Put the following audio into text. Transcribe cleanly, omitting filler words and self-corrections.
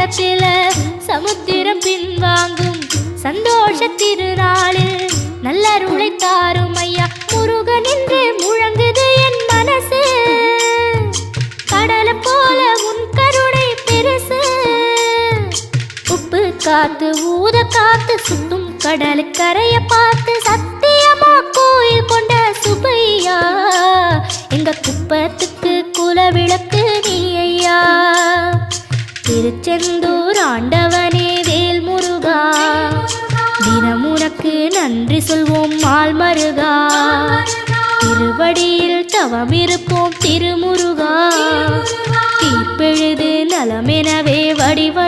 நேரத்தில் சமுத்திரம் பின்வாங்கும் சந்தோஷ திருநாளில் நல்லருளை தாரும் ஐயா முருகன் என்று முழங்குது என் மனசு கடலை போல உன் கருணை பெருசு உப்பு காத்து ஊத காத்து சுத்தும் கடலுக்கரைய பார்த்து சத்தியமா கோயில் கொண்ட சுபையா எங்க குப்பத்துக்கு குலவிளக்கு நீ ஐயா திருச்செந்தூர் ஆண்டவனே வேல் முருகா தினம் உனக்கு நன்றி சொல்வோம் மால் மருகா திருவடியில் தவம் இருப்போம் திருமுருகா தீர்ப்பெழுது நலமெனவே வடிவ